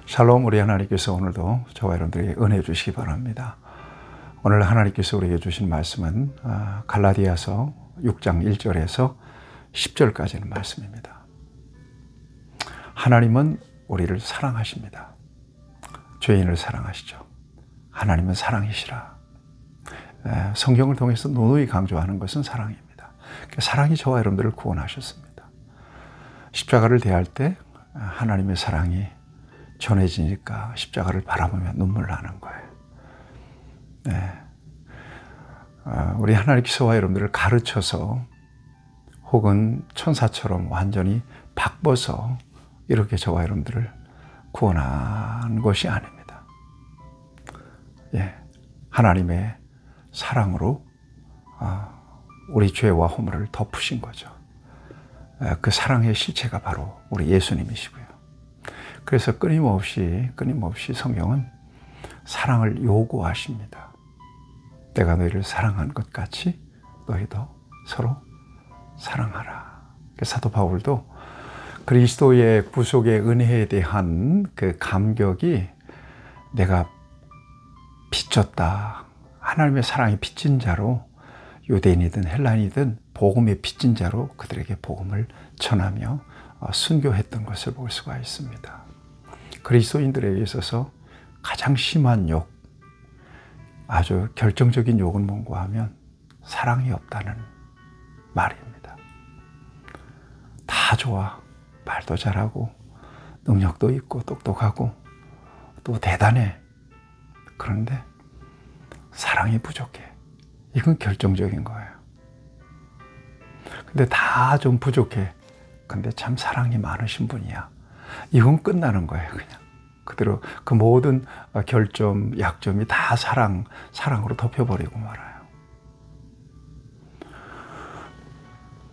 샬롬, 우리 하나님께서 오늘도 저와 여러분들에게 은혜 주시기 바랍니다. 오늘 하나님께서 우리에게 주신 말씀은 갈라디아서 6장 1절에서 10절까지는 말씀입니다. 하나님은 우리를 사랑하십니다. 죄인을 사랑하시죠. 하나님은 사랑이시라. 성경을 통해서 누누이 강조하는 것은 사랑입니다. 사랑이 저와 여러분들을 구원하셨습니다. 십자가를 대할 때 하나님의 사랑이 전해지니까 십자가를 바라보며 눈물 나는 거예요. 우리 하나님께서와 여러분들을 가르쳐서 혹은 천사처럼 완전히 바꿔서 이렇게 저와 여러분들을 구원한 것이 아닙니다. 하나님의 사랑으로 우리 죄와 허물을 덮으신 거죠. 그 사랑의 실체가 바로 우리 예수님이시고요. 그래서 끊임없이 성경은 사랑을 요구하십니다. 내가 너희를 사랑한 것 같이 너희도 서로 사랑하라. 사도 바울도 그리스도의 구속의 은혜에 대한 그 감격이 내가 빚졌다. 하나님의 사랑이 빚진 자로 유대인이든 헬라인이든 복음의 빚진 자로 그들에게 복음을 전하며 순교했던 것을 볼 수가 있습니다. 그리스도인들에게 있어서 가장 심한 욕, 아주 결정적인 욕은 뭔가 하면 사랑이 없다는 말입니다. 다 좋아. 말도 잘하고 능력도 있고 똑똑하고 또 대단해. 그런데 사랑이 부족해. 이건 결정적인 거예요. 근데 다 좀 부족해. 근데 참 사랑이 많으신 분이야. 이건 끝나는 거예요. 그냥 그대로 그 모든 결점, 약점이 다 사랑으로 덮여버리고 말아요.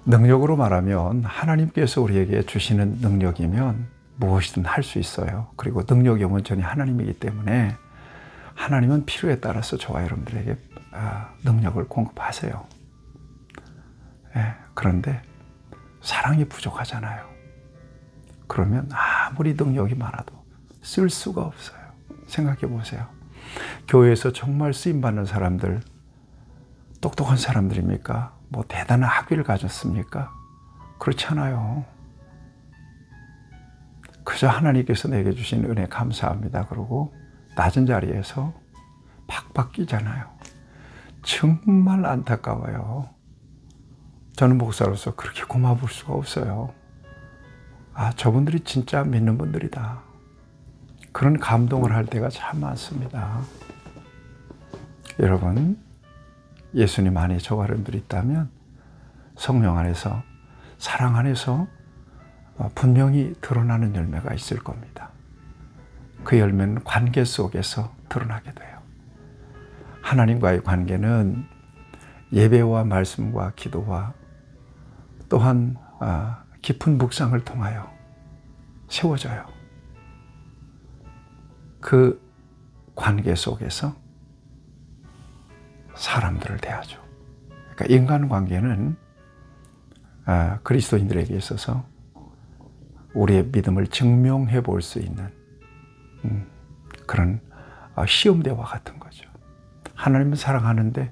능력으로 말하면 하나님께서 우리에게 주시는 능력이면 무엇이든 할 수 있어요. 그리고 능력이 온전히 하나님이기 때문에 하나님은 필요에 따라서 저와 여러분들에게 능력을 공급하세요. 그런데 사랑이 부족하잖아요. 그러면 아무리 능력이 많아도 쓸 수가 없어요. 생각해 보세요. 교회에서 정말 쓰임받는 사람들, 똑똑한 사람들입니까? 뭐 대단한 학위를 가졌습니까? 그렇지 않아요. 그저 하나님께서 내게 주신 은혜 감사합니다. 그러고 낮은 자리에서 팍팍 끼잖아요. 정말 안타까워요. 저는 목사로서 그렇게 고마울 수가 없어요. 저분들이 진짜 믿는 분들이다. 그런 감동을 할 때가 참 많습니다. 여러분, 예수님 안에 저와 여러분들이 있다면 성령 안에서, 사랑 안에서 분명히 드러나는 열매가 있을 겁니다. 그 열매는 관계 속에서 드러나게 돼요. 하나님과의 관계는 예배와 말씀과 기도와 또한 깊은 묵상을 통하여 세워져요. 그 관계 속에서 사람들을 대하죠. 그러니까 인간관계는 그리스도인들에게 있어서 우리의 믿음을 증명해 볼 수 있는 그런 시험대와 같은 거죠. 하나님은 사랑하는데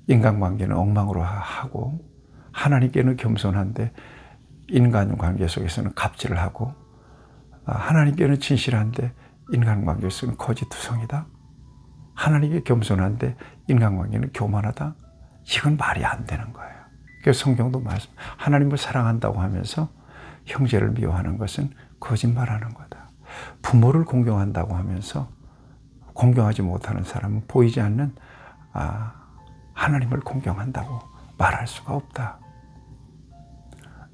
인간관계는 엉망으로 하고 하나님께는 겸손한데 인간관계 속에서는 갑질을 하고 하나님께는 진실한데 인간관계에서는 거짓투성이다. 하나님께 겸손한데 인간관계는 교만하다. 이건 말이 안 되는 거예요. 그래서 성경도 말씀, 하나님을 사랑한다고 하면서 형제를 미워하는 것은 거짓말하는 거다. 부모를 공경한다고 하면서 공경하지 못하는 사람은 보이지 않는 하나님을 공경한다고 말할 수가 없다.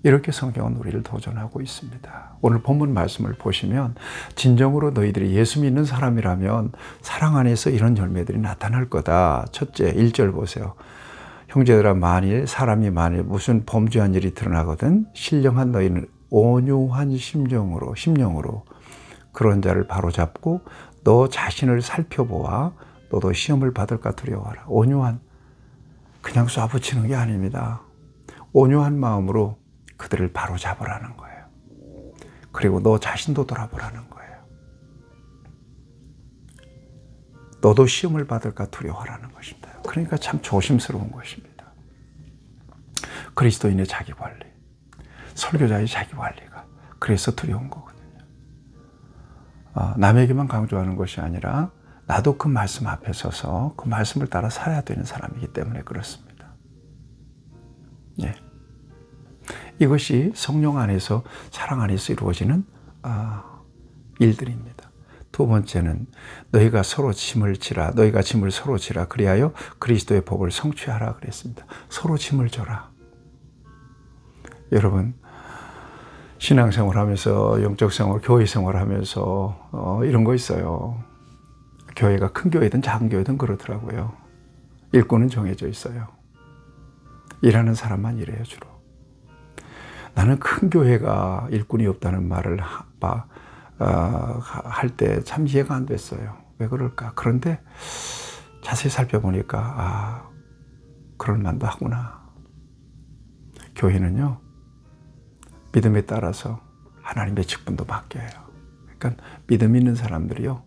이렇게 성경은 우리를 도전하고 있습니다. 오늘 본문 말씀을 보시면 진정으로 너희들이 예수 믿는 사람이라면 사랑 안에서 이런 열매들이 나타날 거다. 첫째, 1절 보세요. 형제들아, 사람이 만일 무슨 범죄한 일이 드러나거든 신령한 너희는 온유한 심령으로 그런 자를 바로잡고 너 자신을 살펴보아 너도 시험을 받을까 두려워하라. 온유한, 그냥 쏴붙이는 게 아닙니다. 온유한 마음으로 그들을 바로잡으라는 거예요. 그리고 너 자신도 돌아보라는 거예요. 너도 시험을 받을까 두려워하라는 것입니다. 그러니까 참 조심스러운 것입니다. 그리스도인의 자기관리, 설교자의 자기관리가 그래서 두려운 거거든요. 남에게만 강조하는 것이 아니라 나도 그 말씀 앞에 서서 그 말씀을 따라 살아야 되는 사람이기 때문에 그렇습니다. 예. 이것이 성령 안에서, 사랑 안에서 이루어지는 일들입니다. 두 번째는 너희가 서로 짐을 지라, 너희가 짐을 서로 지라, 그리하여 그리스도의 법을 성취하라 그랬습니다. 서로 짐을 져라. 여러분, 신앙생활하면서, 영적생활, 교회생활하면서 이런 거 있어요. 교회가 큰 교회든 작은 교회든 그렇더라고요. 일꾼은 정해져 있어요. 일하는 사람만 일해요, 주로. 나는 큰 교회가 일꾼이 없다는 말을 할 때 참 이해가 안 됐어요. 왜 그럴까? 그런데 자세히 살펴보니까 그럴 만도 하구나. 교회는요, 믿음에 따라서 하나님의 직분도 바뀌어요. 그러니까 믿음 있는 사람들이요,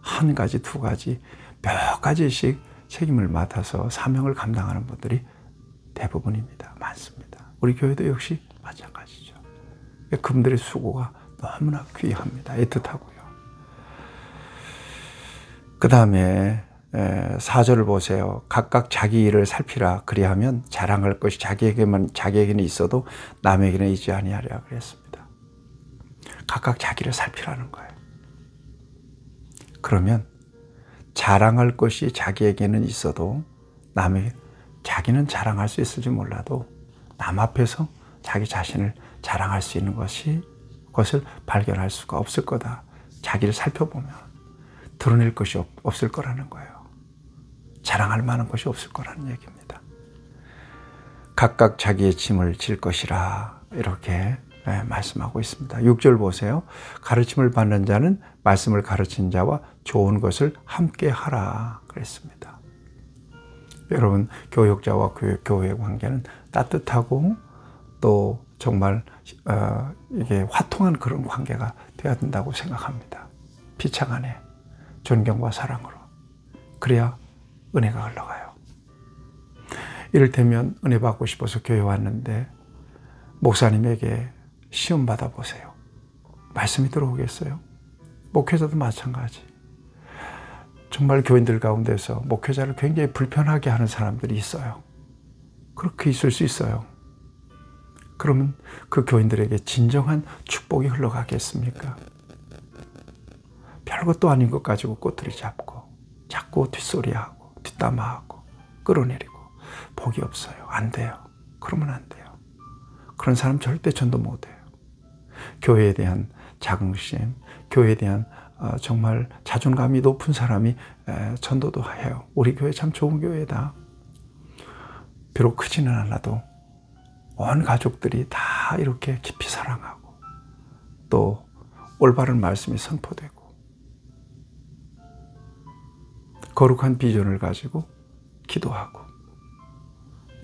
한 가지, 두 가지, 몇 가지씩 책임을 맡아서 사명을 감당하는 분들이 대부분입니다. 많습니다. 우리 교회도 역시 마찬가지죠. 그분들의 수고가 너무나 귀합니다. 애틋하고요. 그 다음에 4절을 보세요. 각각 자기 일을 살피라. 그리하면 자랑할 것이 자기에게는 있어도 남에게는 있지 아니하리라 그랬습니다. 각각 자기를 살피라는 거예요. 그러면 자랑할 것이 자기에게는 있어도 자기는 자랑할 수 있을지 몰라도 남 앞에서 자기 자신을 자랑할 수 있는 것을 발견할 수가 없을 거다. 자기를 살펴보면 드러낼 것이 없을 거라는 거예요. 자랑할 만한 것이 없을 거라는 얘기입니다. 각각 자기의 짐을 질 것이라 이렇게 말씀하고 있습니다. 6절 보세요. 가르침을 받는 자는 말씀을 가르친 자와 좋은 것을 함께 하라 그랬습니다. 여러분, 교육자와 교회의 관계는 따뜻하고 또 정말 이게 화통한 그런 관계가 되어야 된다고 생각합니다. 피차간에 존경과 사랑으로. 그래야 은혜가 흘러가요. 이를테면 은혜 받고 싶어서 교회 왔는데 목사님에게 시험 받아보세요. 말씀이 들어오겠어요? 목회자도 마찬가지. 정말 교인들 가운데서 목회자를 굉장히 불편하게 하는 사람들이 있어요. 그렇게 있을 수 있어요. 그러면 그 교인들에게 진정한 축복이 흘러가겠습니까? 별것도 아닌 것 가지고 꼬투리 잡고 자꾸 뒷소리하고 뒷담화하고 끌어내리고 복이 없어요. 안 돼요. 그러면 안 돼요. 그런 사람 절대 전도 못 해요. 교회에 대한 자긍심, 교회에 대한 정말 자존감이 높은 사람이 전도도 해요. 우리 교회 참 좋은 교회다. 비록 크지는 않아도 온 가족들이 다 이렇게 깊이 사랑하고 또 올바른 말씀이 선포되고 거룩한 비전을 가지고 기도하고.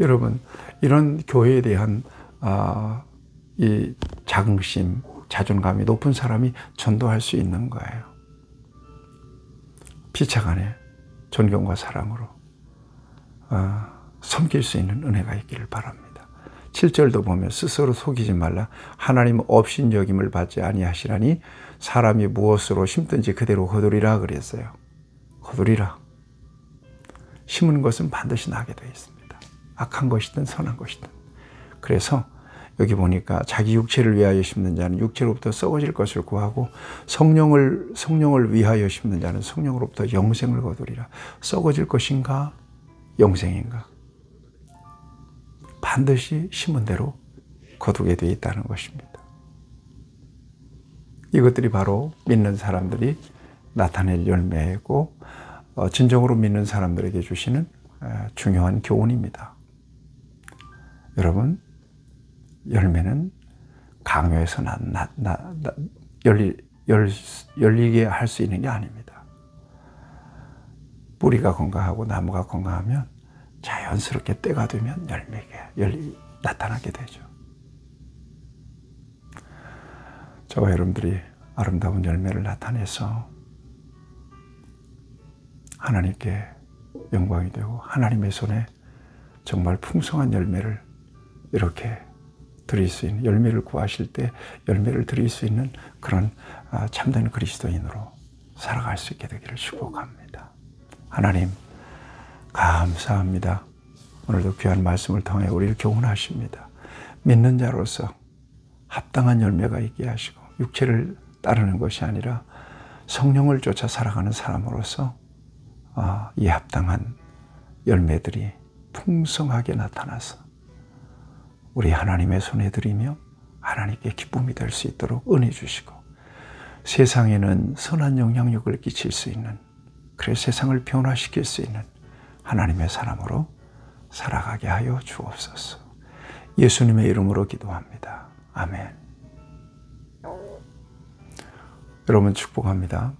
여러분, 이런 교회에 대한 이 자긍심, 자존감이 높은 사람이 전도할 수 있는 거예요. 피차간에 존경과 사랑으로 섬길 수 있는 은혜가 있기를 바랍니다. 7절도 보면 스스로 속이지 말라. 하나님 업신여김을 받지 아니하시라니 사람이 무엇으로 심든지 그대로 거두리라 그랬어요. 거두리라. 심은 것은 반드시 나게 되어 있습니다. 악한 것이든 선한 것이든. 그래서 여기 보니까 자기 육체를 위하여 심는 자는 육체로부터 썩어질 것을 구하고 성령을 위하여 심는 자는 성령으로부터 영생을 거두리라. 썩어질 것인가 영생인가? 반드시 심은 대로 거두게 되어 있다는 것입니다. 이것들이 바로 믿는 사람들이 나타낼 열매이고 진정으로 믿는 사람들에게 주시는 중요한 교훈입니다. 여러분, 열매는 강요해서 열리게 할 수 있는 게 아닙니다. 뿌리가 건강하고 나무가 건강하면 자연스럽게 때가 되면 나타나게 되죠. 저와 여러분들이 아름다운 열매를 나타내서 하나님께 영광이 되고 하나님의 손에 정말 풍성한 열매를 이렇게 드릴 수 있는, 열매를 구하실 때 열매를 드릴 수 있는 그런 참된 그리스도인으로 살아갈 수 있게 되기를 축복합니다. 하나님 감사합니다. 오늘도 귀한 말씀을 통해 우리를 교훈하십니다. 믿는 자로서 합당한 열매가 있게 하시고 육체를 따르는 것이 아니라 성령을 쫓아 살아가는 사람으로서 이 합당한 열매들이 풍성하게 나타나서 우리 하나님의 손에 드리며 하나님께 기쁨이 될 수 있도록 은혜 주시고 세상에는 선한 영향력을 끼칠 수 있는, 그래 세상을 변화시킬 수 있는 하나님의 사람으로 살아가게 하여 주옵소서. 예수님의 이름으로 기도합니다. 아멘. 여러분 축복합니다.